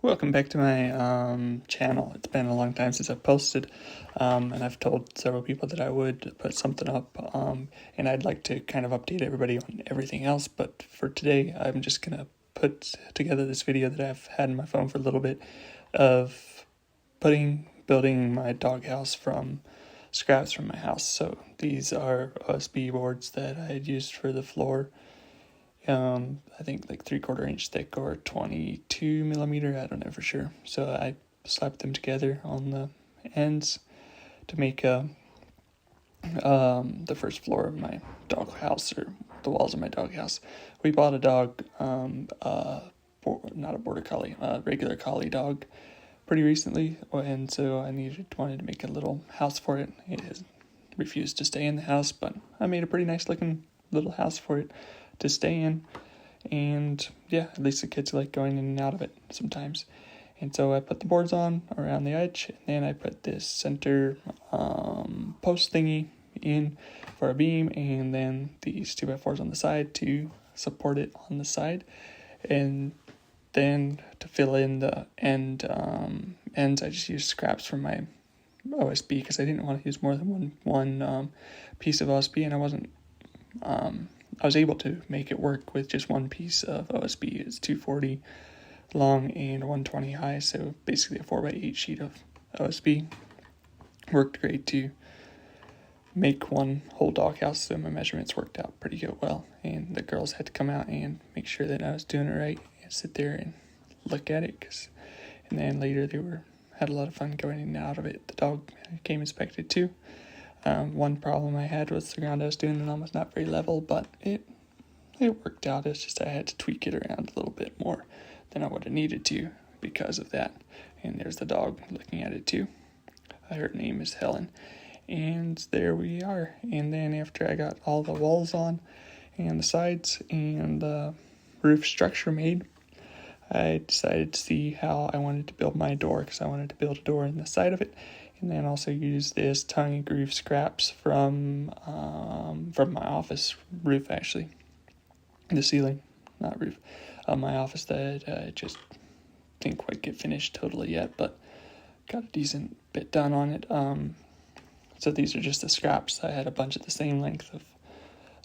Welcome back to my channel. It's been a long time since I've posted, and I've told several people that I would put something up, and I'd like to kind of update everybody on everything else, but for today I'm just going to put together this video that I've had in my phone for a little bit of building my doghouse from scraps from my house. So these are OSB boards that I had used for the floor. I think like 3/4 inch thick or 22 millimeter, I don't know for sure. So I slapped them together on the ends to make the first floor of my dog house, or the walls of my dog house. We bought a dog, not a border collie, a regular collie dog pretty recently, and so I wanted to make a little house for it. It has refused to stay in the house, but I made a pretty nice looking little house for it to stay in, and yeah, at least the kids like going in and out of it sometimes. And so I put the boards on around the edge, and then I put this center post thingy in for a beam, and then these 2x4s on the side to support it on the side. And then to fill in the ends, I just used scraps from my OSB because I didn't want to use more than one piece of OSB, and I was able to make it work with just one piece of OSB. It's 240 long and 120 high, so basically a 4x8 sheet of OSB. Worked great to make one whole doghouse, so my measurements worked out pretty good well, and the girls had to come out and make sure that I was doing it right and sit there and look at it, and then later they had a lot of fun going in and out of it. The dog came inspected too. One problem I had was the ground I was doing it on was not very level, but it worked out. It's just I had to tweak it around a little bit more than I would have needed to because of that. And there's the dog looking at it too. Her name is Helen. And there we are. And then after I got all the walls on and the sides and the roof structure made, I decided to see how I wanted to build my door, because I wanted to build a door in the side of it. And then also use this tongue and groove scraps from my office roof, actually. The ceiling, not roof, of my office that I just didn't quite get finished totally yet, but got a decent bit done on it. So these are just the scraps. I had a bunch of the same length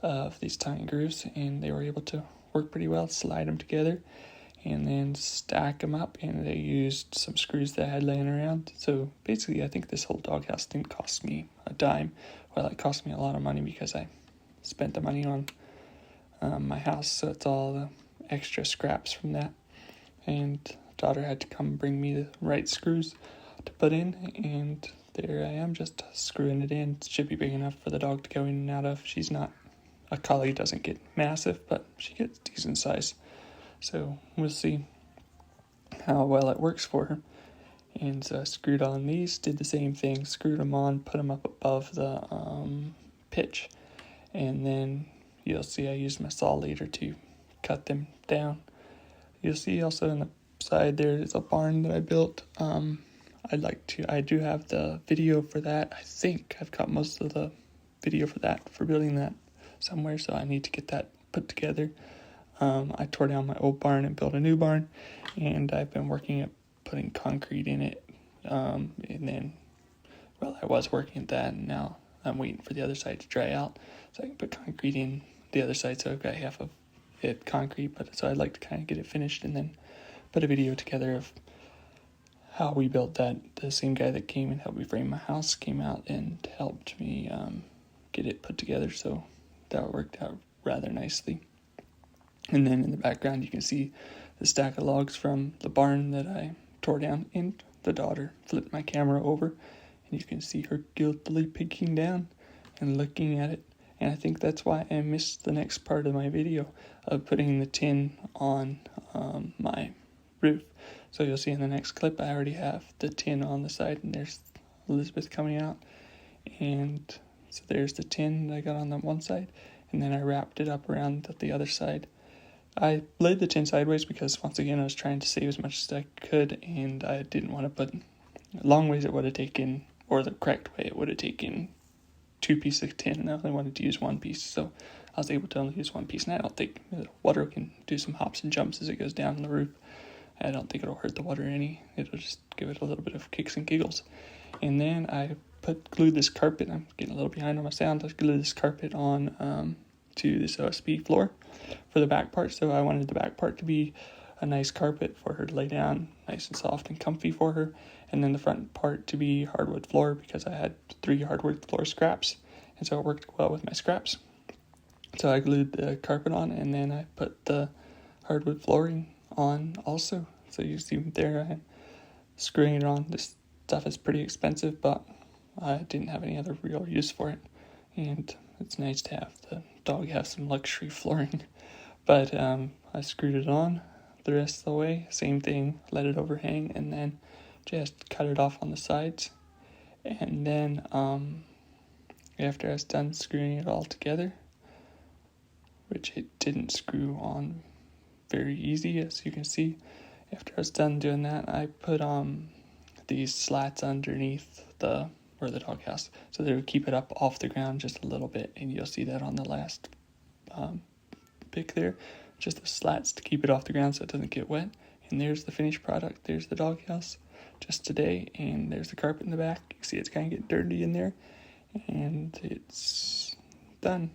of these tongue and grooves, and they were able to work pretty well, slide them together, and then stack them up, and they used some screws that I had laying around. So basically, I think this whole doghouse didn't cost me a dime. Well, it cost me a lot of money because I spent the money on my house, so it's all the extra scraps from that. And daughter had to come bring me the right screws to put in, and there I am just screwing it in. It should be big enough for the dog to go in and out of. She's not, a collie doesn't get massive, but she gets decent size. So we'll see how well it works for her. And so I screwed on these, did the same thing, screwed them on, put them up above the pitch. And then you'll see I used my saw later to cut them down. You'll see also on the side there is a barn that I built. I do have the video for that. I think I've got most of the video for that, for building that somewhere, so I need to get that put together. I tore down my old barn and built a new barn, and I've been working at putting concrete in it, and then, well, I was working at that, and now I'm waiting for the other side to dry out, so I can put concrete in the other side, so I've got half of it concrete, but so I'd like to kind of get it finished, and then put a video together of how we built that. The same guy that came and helped me frame my house came out and helped me get it put together, so that worked out rather nicely. And then in the background, you can see the stack of logs from the barn that I tore down, and the daughter flipped my camera over, and you can see her guiltily peeking down and looking at it. And I think that's why I missed the next part of my video of putting the tin on my roof. So you'll see in the next clip, I already have the tin on the side, and there's Elizabeth coming out. And so there's the tin that I got on the one side, and then I wrapped it up around the other side. I laid the tin sideways because, once again, I was trying to save as much as I could, and I didn't want to put long ways. It would have taken, or the correct way, it would have taken 2 pieces of tin, and I only wanted to use 1 piece, so I was able to only use 1 piece. And I don't think the water can do some hops and jumps as it goes down the roof. I don't think it'll hurt the water any. It'll just give it a little bit of kicks and giggles. And then I glued this carpet. I'm getting a little behind on my sound. I glued this carpet on to this OSB floor for the back part. So I wanted the back part to be a nice carpet for her to lay down, nice and soft and comfy for her. And then the front part to be hardwood floor because I had 3 hardwood floor scraps. And so it worked well with my scraps. So I glued the carpet on, and then I put the hardwood flooring on also. So you see there I'm screwing it on. This stuff is pretty expensive, but I didn't have any other real use for it. And it's nice to have the dog have some luxury flooring. But I screwed it on the rest of the way. Same thing, let it overhang, and then just cut it off on the sides. And then after I was done screwing it all together, which it didn't screw on very easy, as you can see. After I was done doing that, I put these slats underneath the doghouse, so they would keep it up off the ground just a little bit, and you'll see that on the last pic there, just the slats to keep it off the ground so it doesn't get wet. And there's the finished product. There's the doghouse just today, and there's the carpet in the back. You see it's kind of getting dirty in there, and it's done.